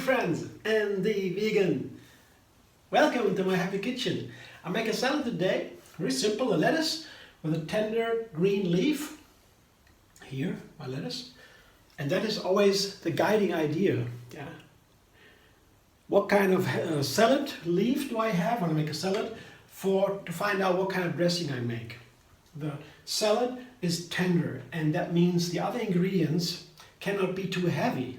friends and the vegan. Welcome to my happy kitchen. I make a salad today, very simple, a lettuce with a tender green leaf. Here, my lettuce. And that is always the guiding idea. Yeah. What kind of salad leaf do I have when I make a salad to find out what kind of dressing I make. The salad is tender, and that means the other ingredients cannot be too heavy.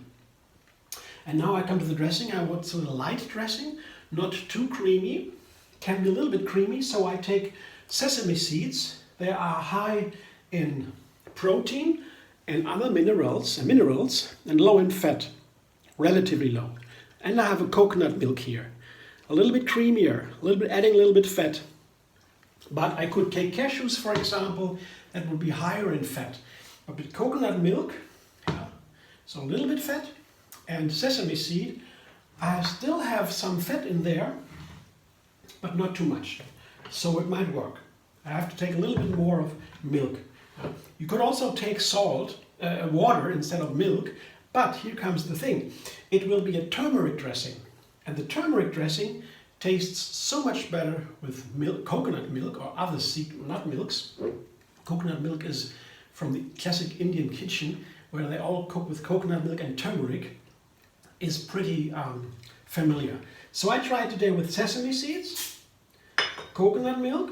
And now I come to the dressing. I want sort of light dressing, not too creamy, can be a little bit creamy, so I take sesame seeds. They are high in protein and other minerals and low in fat, relatively low. And I have a coconut milk here, a little bit creamier, adding a little bit fat. But I could take cashews, for example, that would be higher in fat. But with coconut milk, so a little bit fat, and sesame seed, I still have some fat in there, but not too much. So it might work. I have to take a little bit more of milk. You could also take water instead of milk, but here comes the thing. It will be a turmeric dressing, and the turmeric dressing tastes so much better with coconut milk or other nut milks. Coconut milk is from the classic Indian kitchen, where they all cook with coconut milk, and turmeric is pretty familiar. So I tried today with sesame seeds, coconut milk.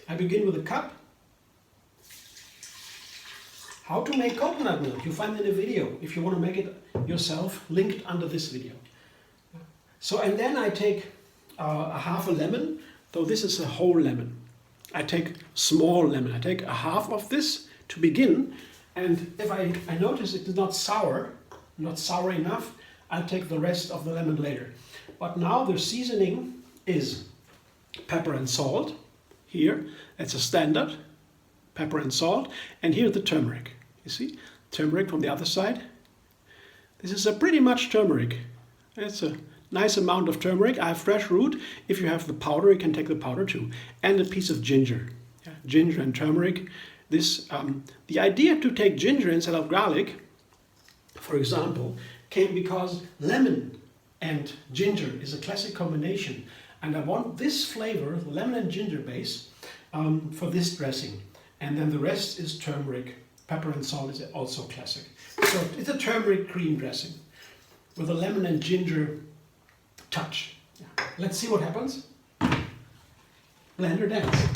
I begin with a cup. How to make coconut milk, you find in a video if you want to make it yourself, linked under this video. So, and then I take a half a lemon, though this is a whole lemon. I take small lemon. I take a half of this to begin, and if I notice it is not sour enough, I'll take the rest of the lemon later. But now the seasoning is pepper and salt. Here, it's a standard, pepper and salt, and here the turmeric. You see, turmeric from the other side. This is a pretty much turmeric. It's a nice amount of turmeric. I have fresh root. If you have the powder, you can take the powder too. And a piece of ginger. Yeah, ginger and turmeric. The idea to take ginger instead of garlic, for example, came because lemon and ginger is a classic combination. And I want this flavor, the lemon and ginger base, for this dressing. And then the rest is turmeric. Pepper and salt is also classic. So it's a turmeric cream dressing with a lemon and ginger touch. Yeah. Let's see what happens. Blender dance.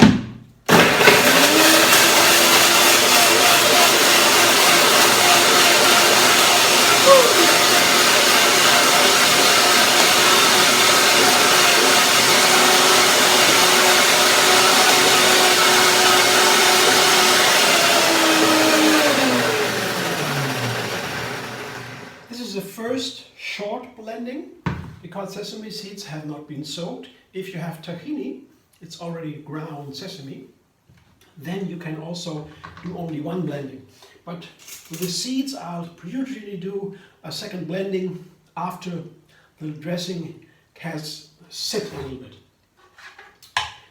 This is the first short blending, because sesame seeds have not been soaked. If you have tahini, it's already ground sesame, then you can also do only one blending. But with the seeds, I'll usually do a second blending after the dressing has set a little bit.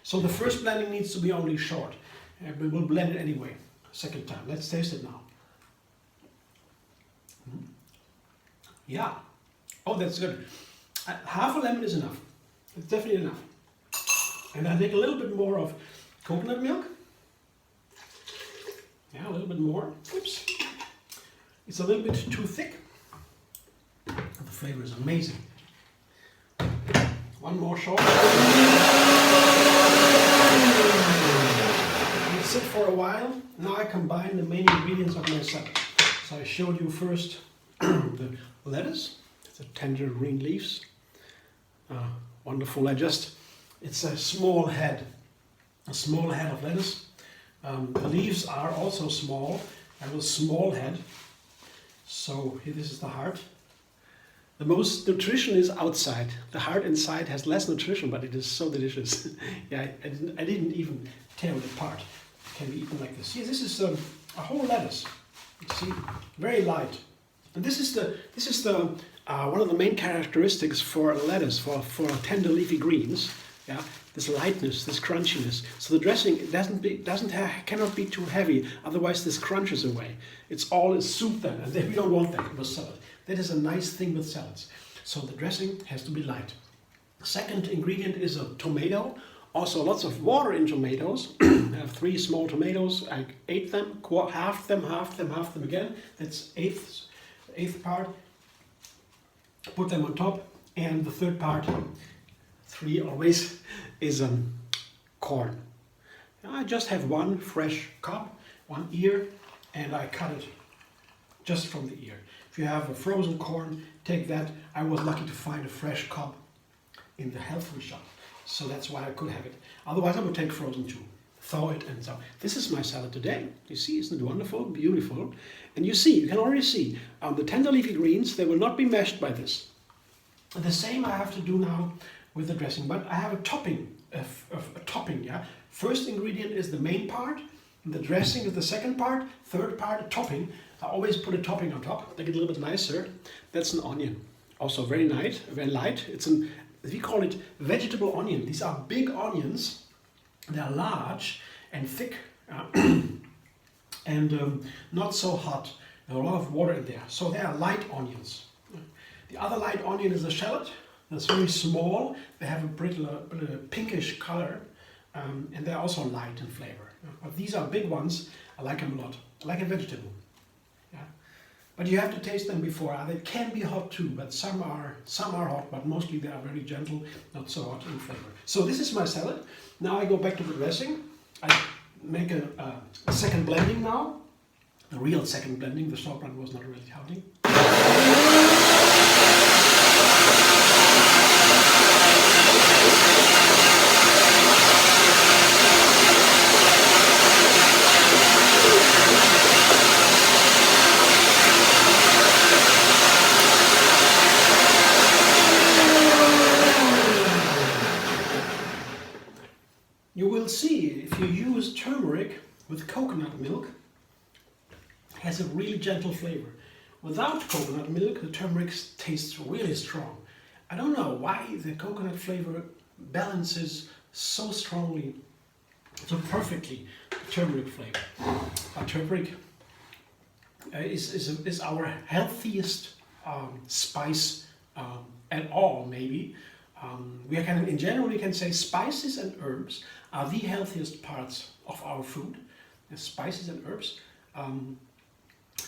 So the first blending needs to be only short. We will blend it anyway, second time. Let's taste it now. Yeah. Oh, that's good. Half a lemon is enough. It's definitely enough. And I take a little bit more of coconut milk. Yeah, a little bit more. Oops. It's a little bit too thick. The flavor is amazing. One more shot. Let it sit for a while. Now I combine the main ingredients of my salad. So I showed you first the lettuce, the tender green leaves. Wonderful. It's a small head of lettuce. The leaves are also small. I have a small head. So here, this is the heart. The most nutrition is outside. The heart inside has less nutrition, but it is so delicious. Yeah, I didn't even tear it apart. It can be eaten like this. See, this is a whole lettuce. You see, very light. And this is one of the main characteristics for lettuce, for tender leafy greens. Yeah, this lightness, this crunchiness. So the dressing cannot be too heavy, otherwise this crunches away. It's all a soup then, and we don't want that with salad. That is a nice thing with salads. So the dressing has to be light. Second ingredient is a tomato. Also lots of water in tomatoes. I have 3 small tomatoes. I ate them, half them again. That's eighth part. Put them on top. And the third part, 3 always, is corn. I just have 1 fresh cob, 1 ear, and I cut it just from the ear. If you have a frozen corn, take that. I was lucky to find a fresh cob in the health food shop, so that's why I could have it. Otherwise I would take frozen too. Thaw it and so. This is my salad today. You see, isn't it wonderful, beautiful? And you see, you can already see, the tender leafy greens, they will not be mashed by this. The same I have to do now with the dressing, but I have a topping, a topping, yeah? First ingredient is the main part, the dressing is the second part, third part, a topping. I always put a topping on top, make it a little bit nicer. That's an onion. Also very light, It's an, we call it vegetable onion. These are big onions. They are large and thick and not so hot. There's a lot of water in there. So they are light onions. The other light onion is a shallot. That's very small. They have a brittle, pinkish color and they're also light in flavor. But these are big ones. I like them a lot. I like a vegetable. Yeah. But you have to taste them before. They can be hot too, but some are hot, but mostly they are very gentle, not so hot in flavor. So this is my salad. Now I go back to the dressing. I make a second blending now. The real second blending. The short one was not really helping. You will see if you use turmeric with coconut milk, it has a really gentle flavor. Without coconut milk, the turmeric tastes really strong. I don't know why the coconut flavor balances so strongly, so perfectly, the turmeric flavor. But turmeric is our healthiest spice at all, maybe. In general, we can say spices and herbs are the healthiest parts of our food. The spices and herbs.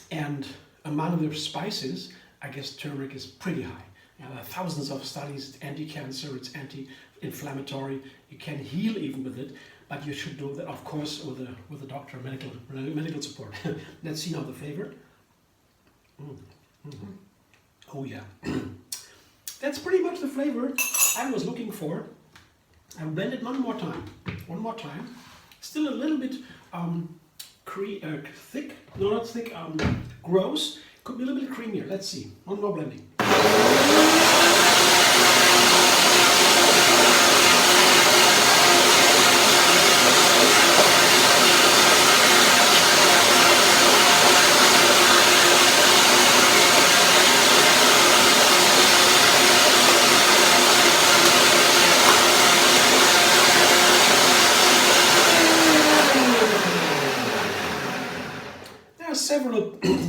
And among the spices, I guess turmeric is pretty high. There are thousands of studies. It's anti-cancer, it's anti-inflammatory. You can heal even with it, but you should do that, of course, with a doctor, medical support. Let's see now the flavor. Oh yeah. That's pretty much the flavor I was looking for. I blend it one more time. Still a little bit thick, no, not thick, gross. Could be a little bit creamier. Let's see. One more blending.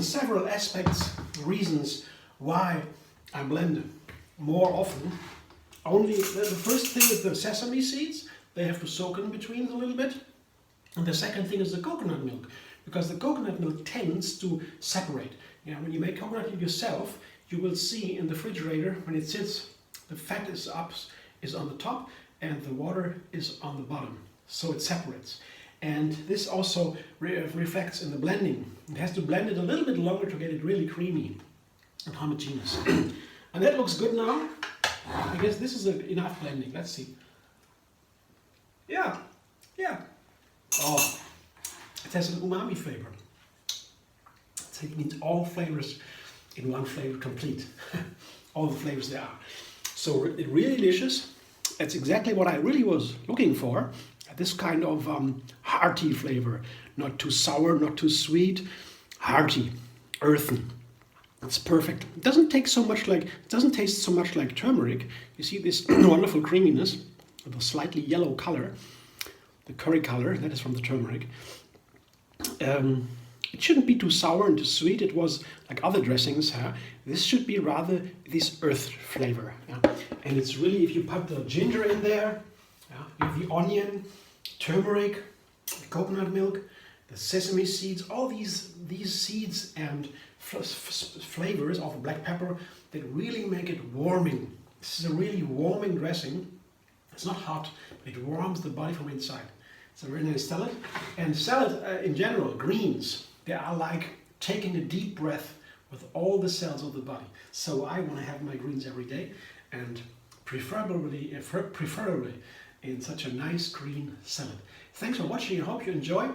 Several aspects, reasons why I blend more often. Only the first thing is the sesame seeds. They have to soak in between a little bit. And the second thing is the coconut milk, because the coconut milk tends to separate. You know, when you make coconut milk yourself, you will see in the refrigerator when it sits, the fat is on the top and the water is on the bottom. So it separates. And this also reflects in the blending. It has to blend it a little bit longer to get it really creamy and homogeneous. And that looks good now. I guess this is enough blending. Let's see. Yeah. Oh, it has an umami flavor. So it means all flavors in one flavor complete. All the flavors there are. So it's really delicious. That's exactly what I really was looking for. This kind of hearty flavor, not too sour, not too sweet, hearty, earthen. It's perfect. It doesn't taste so much like turmeric. You see this wonderful creaminess with a slightly yellow color, the curry color that is from the turmeric. It shouldn't be too sour and too sweet. It was like other dressings. Huh? This should be rather this earth flavor. Yeah? And it's really, if you put the ginger in there, yeah? You have the onion, turmeric, the coconut milk, the sesame seeds, all these seeds and flavors of black pepper that really make it warming. This is a really warming dressing. It's not hot, but it warms the body from inside. It's a very nice salad. And salad in general, greens, they are like taking a deep breath with all the cells of the body. So I want to have my greens every day, and preferably in such a nice green salad. Thanks for watching. I hope you enjoy.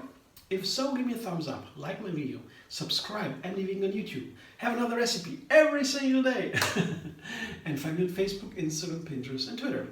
If so, give me a thumbs up, like my video, subscribe, and leave it on YouTube. Have another recipe every single day. And find me on Facebook, Instagram, Pinterest, and Twitter.